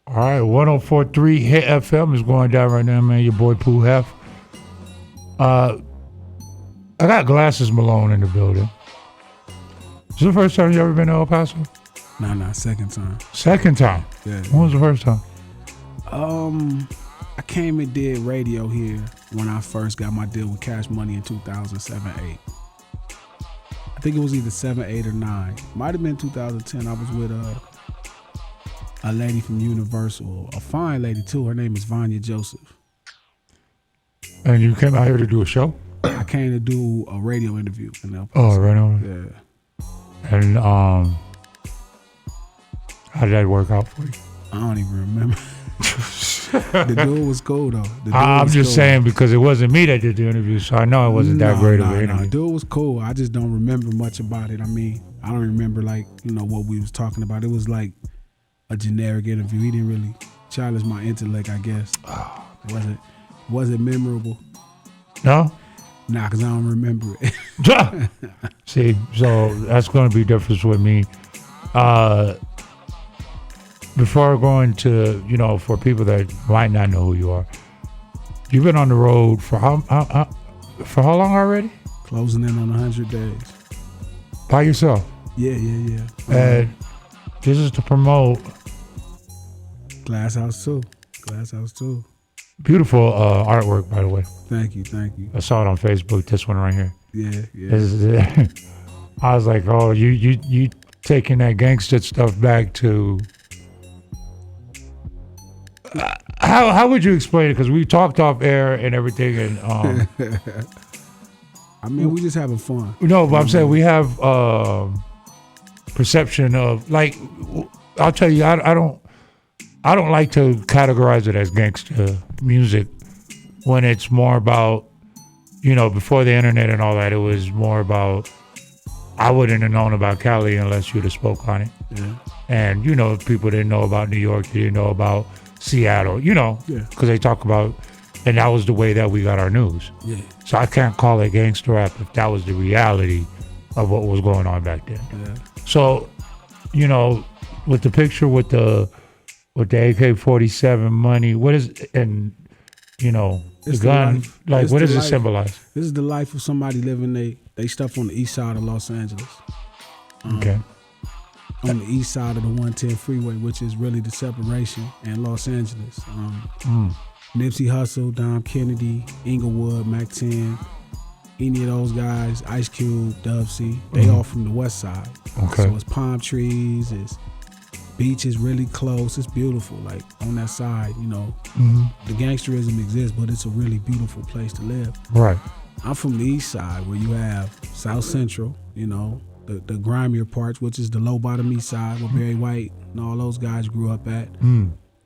All right, 104.3 Hit FM is going down right now, man. Your boy Pooh Heff. I got Glasses Malone in the building. Is this the first time you ever been to El Paso? Nah, second time. Second time? Yeah. When was the first time? I came and did radio here when I first got my deal with Cash Money in 2007-8. I think it was either 7, 8, or 9. Might have been 2010. I was with a lady from Universal, a fine lady too. Her name is Vanya Joseph. And you came out here to do a show? I came to do a radio interview in El Oh, Paso. right on. Yeah. And how did that work out for you? I don't even remember. The dude was cool though. I'm just saying because it wasn't me that did the interview, so I know it wasn't that great of an interview. The dude was cool. I just don't remember much about it. I mean, I don't remember what we was talking about. It was like a generic interview. He didn't really challenge my intellect, I guess. Was it memorable? No? Nah, because I don't remember it. See, so that's going to be different with me. Before going to, for people that might not know who you are, you've been on the road for how long already? Closing in on 100 days. By yourself? Yeah. And this is to promote Glass House 2. Beautiful artwork, by the way. Thank you. I saw it on Facebook. This one right here. Yeah. I was like, oh, you taking that gangster stuff back to. How would you explain it? Because we talked off air and everything, and I mean, we just having fun. No, but I'm saying we have perception of I'll tell you, I don't like to categorize it as gangster music when it's more about, before the internet and all that, it was more about, I wouldn't have known about Cali unless you'd have spoke on it. Yeah. And, people didn't know about New York, they didn't know about Seattle, because they talk about, and that was the way that we got our news. Yeah. So I can't call it gangster rap if that was the reality of what was going on back then. Yeah. So, with the picture with the AK-47 money, what is, and the gun, what does it symbolize? This is the life of somebody living they stuff on the east side of Los Angeles. Okay. On the east side of the 110 freeway, which is really the separation in Los Angeles. Nipsey Hussle, Dom Kennedy, Inglewood, Mac 10, any of those guys, Ice Cube, Dub C, they all from the west side. Okay. So it's palm trees, it's beaches really close, it's beautiful. Like on that side, the gangsterism exists, but it's a really beautiful place to live. Right. I'm from the east side where you have South Central, the grimier parts, which is the low bottom east side where Barry White and all those guys grew up at.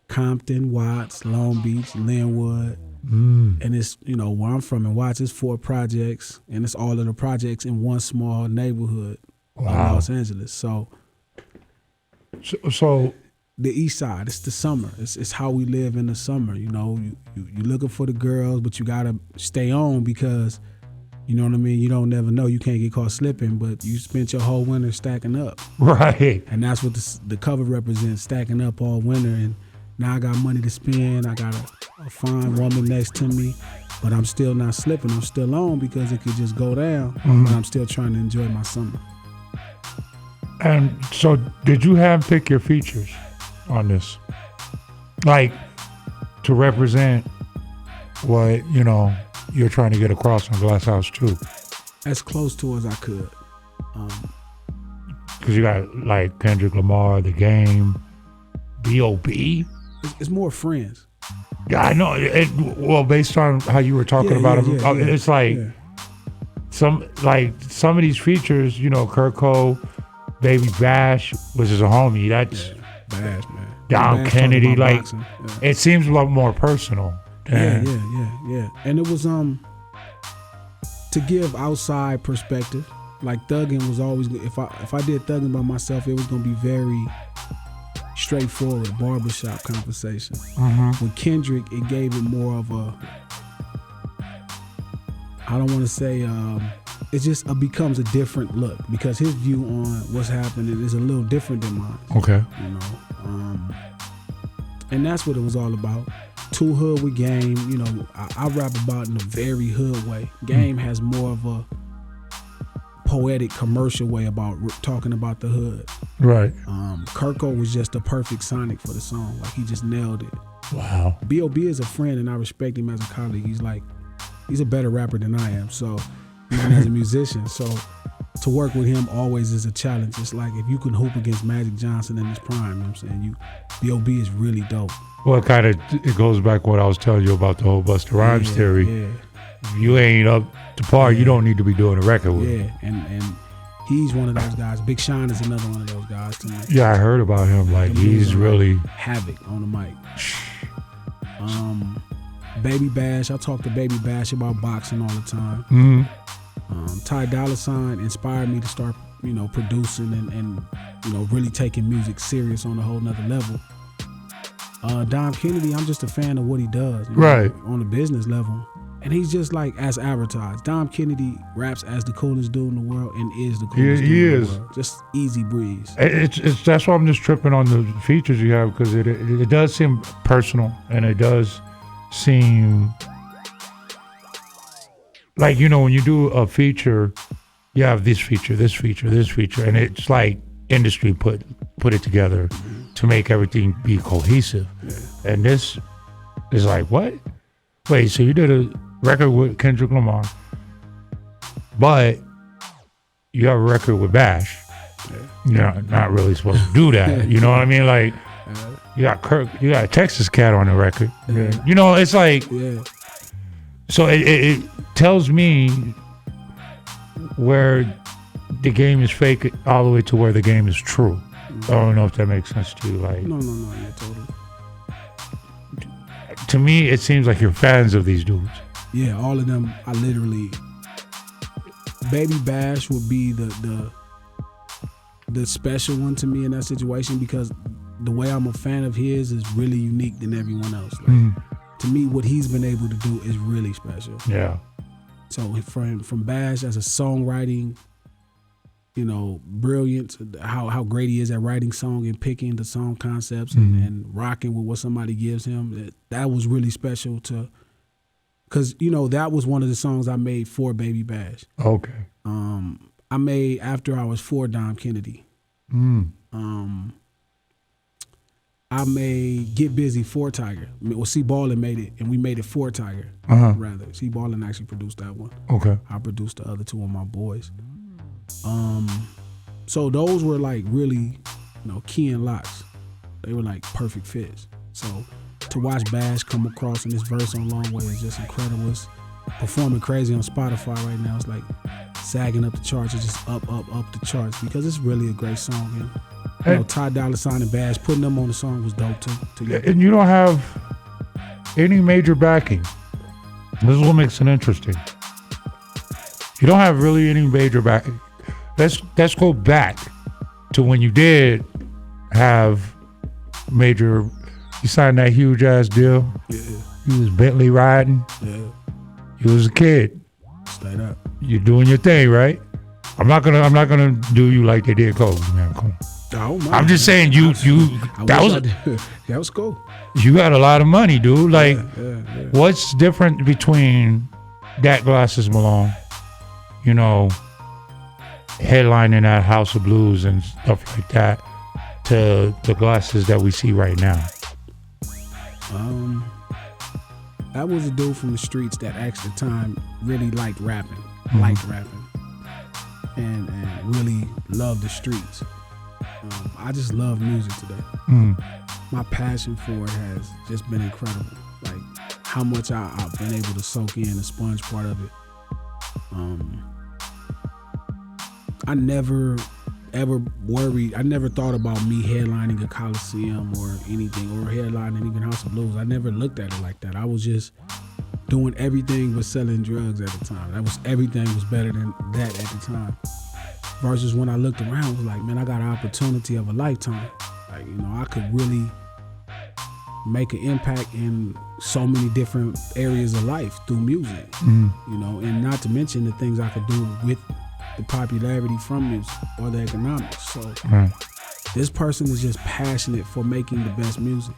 Compton, Watts, Long Beach, Linwood. And it's, where I'm from in Watts, it's 4 projects, and it's all of the projects in one small neighborhood of Los Angeles. So the east side, it's the summer. It's how we live in the summer. You looking for the girls, but you gotta stay on because, you know what I mean? You don't never know. You can't get caught slipping, but you spent your whole winter stacking up. Right. And that's what the cover represents, stacking up all winter. And now I got money to spend. I got a fine woman next to me, but I'm still not slipping. I'm still on because it could just go down, but I'm still trying to enjoy my summer. And so did you handpick your features on this? To represent what, you're trying to get across on Glass House 2? As close to as I could. Because you got Kendrick Lamar, The Game, B.o.B. It's more friends. Yeah, I know. Based on how you were talking about him, it's some of these features, Kirko, Baby Bash, which is a homie. That's Bash, man. Don Bash Kennedy. It seems a lot more personal. Yeah. And it was to give outside perspective. Like thugging was always, if I did thugging by myself, it was gonna be very straightforward barbershop conversation. With Kendrick, it gave it more of a, I don't want to say, it just becomes a different look because his view on what's happening is a little different than mine. Okay. And that's what it was all about. Too hood with Game. You know, I rap about in a very hood way. Game has more of a poetic commercial way about talking about the hood. Right. Kirko was just the perfect sonic for the song. Like, he just nailed it. Wow. B.o.B is a friend, and I respect him as a colleague. He's a better rapper than I am. So, even as a musician, so to work with him always is a challenge. It's like if you can hoop against Magic Johnson in his prime, you know what I'm saying? B.o.B is really dope. Well, it goes back what I was telling you about the whole Busta Rhymes theory. Yeah. If you ain't up to par, you don't need to be doing a record with him. Yeah, and he's one of those guys. Big Sean is another one of those guys to me. Yeah, I heard about him. Like, he's really havoc on the mic. Baby Bash, I talk to Baby Bash about boxing all the time. Mm-hmm. Ty Dolla $ign inspired me to start, producing and really taking music serious on a whole nother level. Dom Kennedy, I'm just a fan of what he does, right, on a business level. And he's just like as advertised. Dom Kennedy raps as the coolest dude in the world and is the coolest dude in the world. Just easy breeze. It's that's why I'm just tripping on the features you have, because it does seem personal, and it does seem like, when you do a feature, you have this feature, and it's like industry put it together to make everything be cohesive. Yeah. And this is like, what? Wait, so you did a record with Kendrick Lamar, but you have a record with Bash. Yeah. You're not really supposed to do that. You know what I mean? Like, you got Kirk, you got a Texas Cat on the record. Yeah. It's like, so it tells me where the game is fake all the way to where the game is true. I don't know if that makes sense to you. Like, no, yeah, totally. To me, it seems like you're fans of these dudes. Yeah, all of them. I literally, Baby Bash would be the special one to me in that situation, because the way I'm a fan of his is really unique than everyone else. Like, to me, what he's been able to do is really special. Yeah. So from Bash as a songwriting, brilliant, how great he is at writing song and picking the song concepts and rocking with what somebody gives him. That was really special because that was one of the songs I made for Baby Bash. Okay. I made after I was for Dom Kennedy. I made Get Busy for Tiger. Well, C Ballin made it, and we made it for Tiger. Rather, C Ballin actually produced that one. Okay. I produced the other two of my boys. So those were like really, key and locks. They were like perfect fits. So to watch Bash come across in this verse on Long Way is just incredible. It's performing crazy on Spotify right now. It's like sagging up the charts. It's just up the charts, because it's really a great song. And Ty Dolla $ign and Bash, putting them on the song was dope too. Together. And you don't have any major backing. This is what makes it interesting. You don't have really any major backing. Let's go back to when you did have major. You signed that huge ass deal. Yeah. You was Bentley riding. Yeah. You was a kid. Straight up. You're doing your thing, right? I'm not gonna do you like they did Kobe, man. Come on. I'm just saying that was cool. You got a lot of money, dude. Like, what's different between that Glasses Malone, headlining at House of Blues and stuff like that, to the Glasses that we see right now? That was a dude from the streets that at the time really liked rapping, and really loved the streets. I just love music today. My passion for it has just been incredible. Like how much I've been able to soak in the sponge part of it. I never ever worried. I never thought about me headlining a Coliseum or anything, or headlining even House of Blues. I never looked at it like that. I was just doing everything but selling drugs at the time. Everything was better than that at the time. Versus when I looked around, it was like, man, I got an opportunity of a lifetime. Like, I could really make an impact in so many different areas of life through music. And not to mention the things I could do with the popularity from music or the economics. So this person is just passionate for making the best music.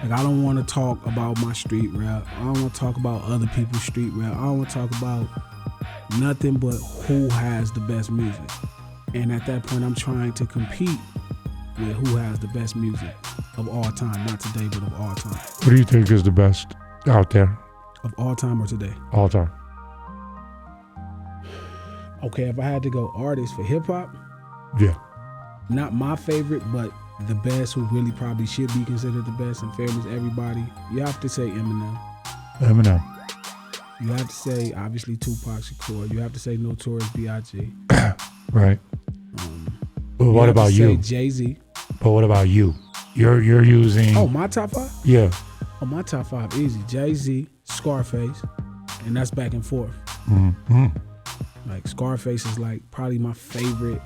Like, I don't want to talk about my street rap. I don't want to talk about other people's street rap. I don't want to talk about nothing but who has the best music. And at that point, I'm trying to compete with who has the best music of all time. Not today, but of all time. What do you think is the best out there? Of all time or today? All time. Okay, if I had to go artist for hip hop, Yeah. not my favorite, but the best, who really probably should be considered the best in fairness to everybody, you have to say Eminem. Eminem. You have to say, obviously, Tupac Shakur. You have to say Notorious B.I.G. Right. But what about you? Jay-Z. But what about you? You're using. Oh, my top five? Yeah. Oh, my top five, easy. Jay-Z, Scarface, and that's back and forth. Mm-hmm. Like, Scarface is like probably my favorite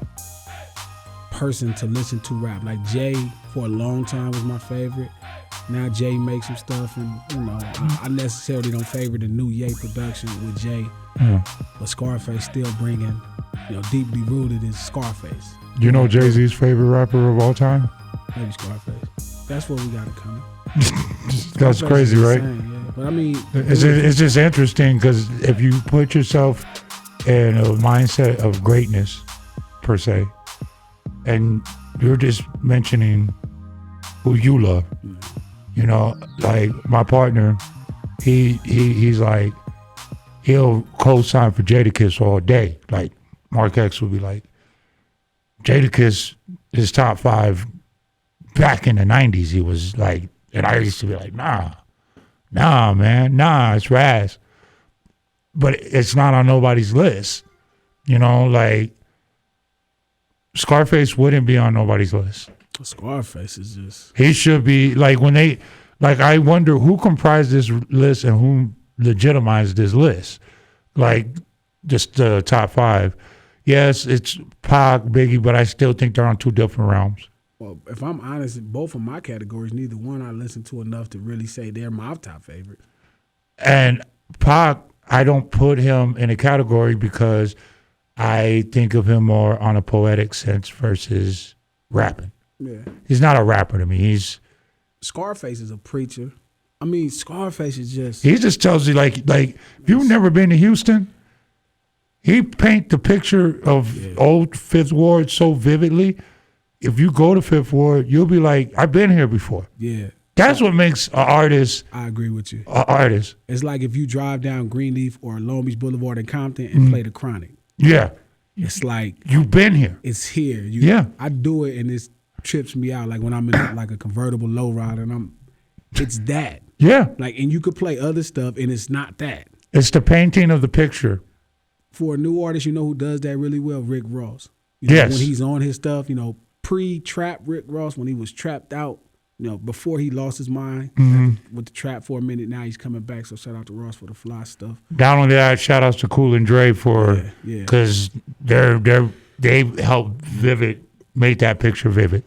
person to listen to rap. Like, Jay for a long time was my favorite. Now Jay makes some stuff, and you know, I necessarily don't favor the new Ye production with Jay, but Scarface still bringing, you know, deeply rooted in Scarface. You know Jay-Z's favorite rapper of all time? Maybe Scarface. That's what we got to come. That's crazy, right? Insane, yeah. But I mean, it's just interesting because if you put yourself in a mindset of greatness, per se, and you're just mentioning who you love, you know, like my partner, he's like, he'll co-sign for Jadakiss all day. Like Mark X would be like, Jadakiss is top 5 back in the 90s. He was like, and I used to be like, nah, man, it's Raz. But it's not on nobody's list. You know, like Scarface wouldn't be on nobody's list. Scarface is just... He should be, like when they, like I wonder who comprised this list and who legitimized this list. Like just the top 5. Yes, it's Pac, Biggie, but I still think they're on 2 different realms. Well, if I'm honest, in both of my categories, neither one I listen to enough to really say they're my top favorite. And Pac, I don't put him in a category because I think of him more on a poetic sense versus rapping. Yeah. He's not a rapper to me. He's Scarface is a preacher. I mean, Scarface is just... He just tells you, like if you've never been to Houston, he paint the picture of old Fifth Ward so vividly. If you go to Fifth Ward, you'll be like, I've been here before. Yeah. That's what makes an artist. I agree with you. An artist. It's like if you drive down Greenleaf or Long Beach Boulevard in Compton and play the Chronic. Yeah. It's like... You've been here. It's here. Yeah. I do it and it trips me out. Like when I'm in like a convertible lowrider and it's that. Yeah. Like, and you could play other stuff and it's not that. It's the painting of the picture. For a new artist, you know who does that really well? Rick Ross. You know, yes. When he's on his stuff, you know, pre-trap Rick Ross, when he was trapped out, you know, before he lost his mind with the trap for a minute. Now he's coming back. So shout out to Ross for the fly stuff. Down on that, shout outs to Cool and Dre for, because they helped make that picture vivid.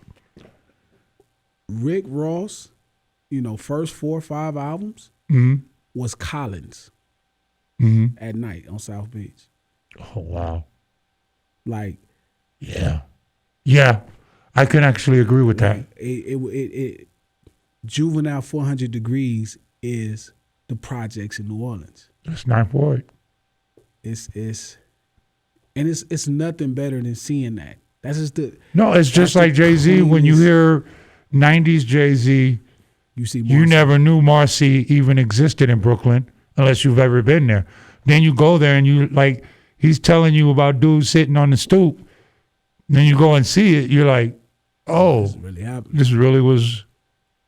Rick Ross, you know, first 4 or 5 albums was Collins at night on South Beach. Oh, wow. Like, yeah, I can actually agree with that. It Juvenile 400 Degrees is the projects in New Orleans. It's not for it. It's nothing better than seeing that. That's just the... No, it's just like Jay-Z. When you hear 90s Jay-Z, you never knew Marcy even existed in Brooklyn unless you've ever been there. Then you go there and you like, he's telling you about dudes sitting on the stoop. Then you go and see it. You're like, oh, this really was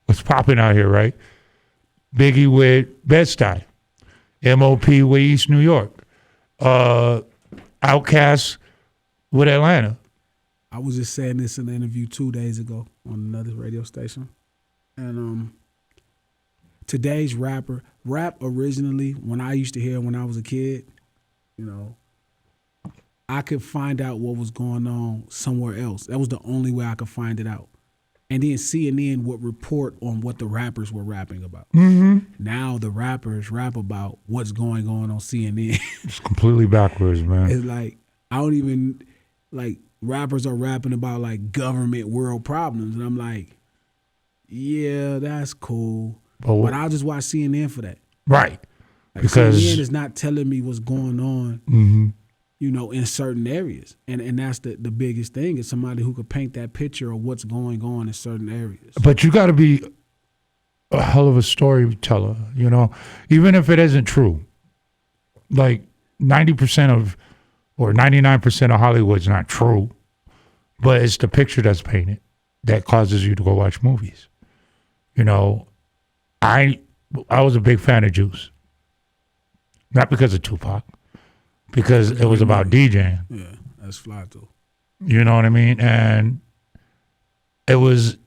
what's popping out here, right? Biggie with Bed-Stuy. M.O.P. with East New York. Outkast with Atlanta. I was just saying this in an interview 2 days ago on another radio station. And today's rap originally, when I used to hear when I was a kid, you know, I could find out what was going on somewhere else. That was the only way I could find it out. And then CNN would report on what the rappers were rapping about. Now the rappers rap about what's going on CNN. It's completely backwards, man. It's like, I don't even, like, rappers are rapping about, like, government world problems. And I'm like, Yeah, that's cool. But But I'll just watch CNN for that. right. Like Because CNN is not telling me what's going on, mhm. you know, in certain areas. And that's the biggest thing is somebody who could paint that picture of what's going on in certain areas. But you got to be a hell of a storyteller, you know, even if it isn't true. Like 90% of or 99% of Hollywood's not true, but it's the picture that's painted that causes you to go watch movies. You know, I was a big fan of Juice. Not because of Tupac, because it was about DJing. Yeah, that's fly too. You know what I mean? And it was,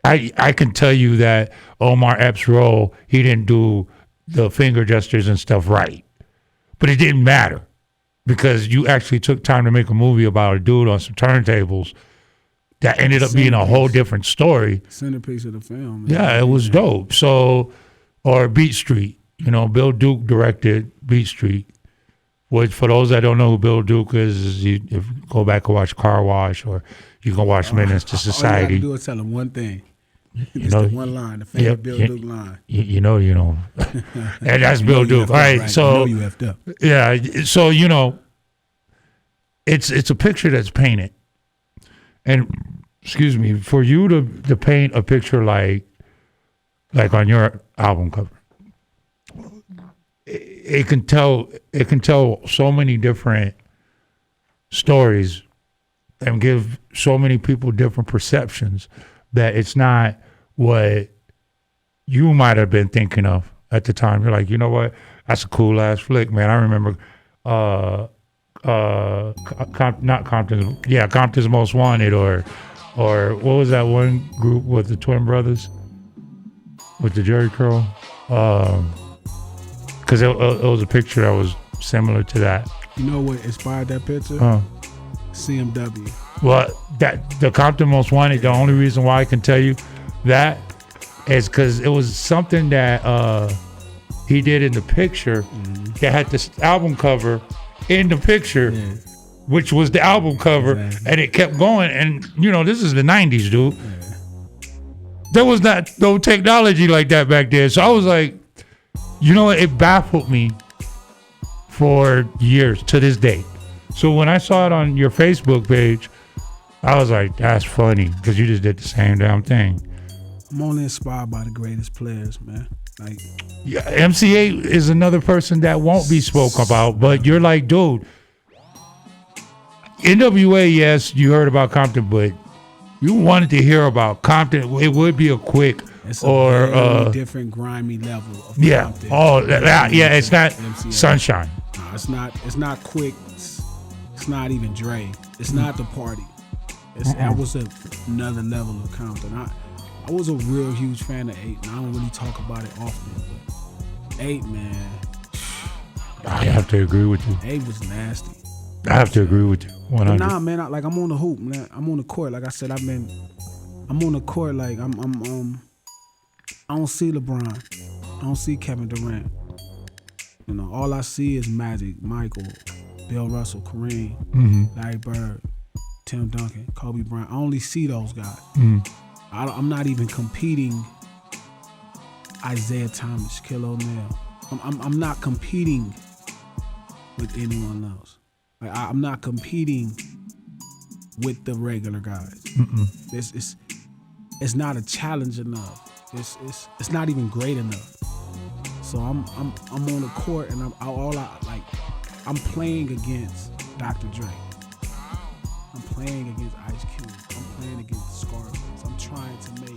I can tell you that Omar Epps' role, he didn't do the finger gestures and stuff right. But it didn't matter because you actually took time to make a movie about a dude on some turntables that ended up being a whole different story. Centerpiece of the film. Man. Yeah, it was dope. So, or Beat Street. You know, Bill Duke directed Beat Street, which for those that don't know who Bill Duke is you go back and watch Car Wash, or you can watch Menace to Society. All you got to do is tell him one thing. It's know, the one line, the famous Bill Duke line. You know. And that's Bill Duke. All right, so you effed up. Yeah, so you know, it's a picture that's painted, and excuse me, for you to paint a picture like on your album cover. It can tell so many different stories and give so many people different perceptions that it's not what you might have been thinking of at the time. You're like, you know what? That's a cool ass flick, man. I remember not Compton's, Compton's Most Wanted, or what was that one group with the twin brothers with the Jerry curl? Because it was a picture that was similar to that. You know what inspired that picture? CMW. Well, the Compton Most Wanted, the only reason why I can tell you that is because it was something that he did in the picture that had this album cover in the picture, which was the album cover, and it kept going. And, you know, this is the 90s, dude. There was no technology like that back then. So I was like, you know what? It baffled me for years to this day. So when I saw it on your Facebook page, I was like, that's funny because you just did the same damn thing. I'm only inspired by the greatest players, man. Like, yeah, MCA is another person that won't be spoken about, but you're like, dude, NWA, yes, you heard about Compton, but you wanted to hear about Compton. It would be a quick it's a very different grimy level of Compton. It's not MCA. Sunshine. No, it's not quick. It's not even Dre. It's not the party. That was another level of Compton. I was a real huge fan of 8, and I don't really talk about it often, but 8, man. I have to agree with you. 8 was nasty. I have to agree with you. 100. But nah, man. I'm on the hoop, man. I'm on the court. Like I said, I'm on the court. Like I don't see LeBron. I don't see Kevin Durant. You know, all I see is Magic, Michael, Bill Russell, Kareem, Larry Bird, Tim Duncan, Kobe Bryant. I only see those guys. I'm not even competing Isaiah Thomas, Shaquille O'Neal. I'm not competing with anyone else. Like I'm not competing with the regular guys. It's not a challenge enough. It's not even great enough. So I'm on the court and I'm playing against Dr. Dre. I'm playing against Ice Cube. I'm playing against Scarface. I'm trying to make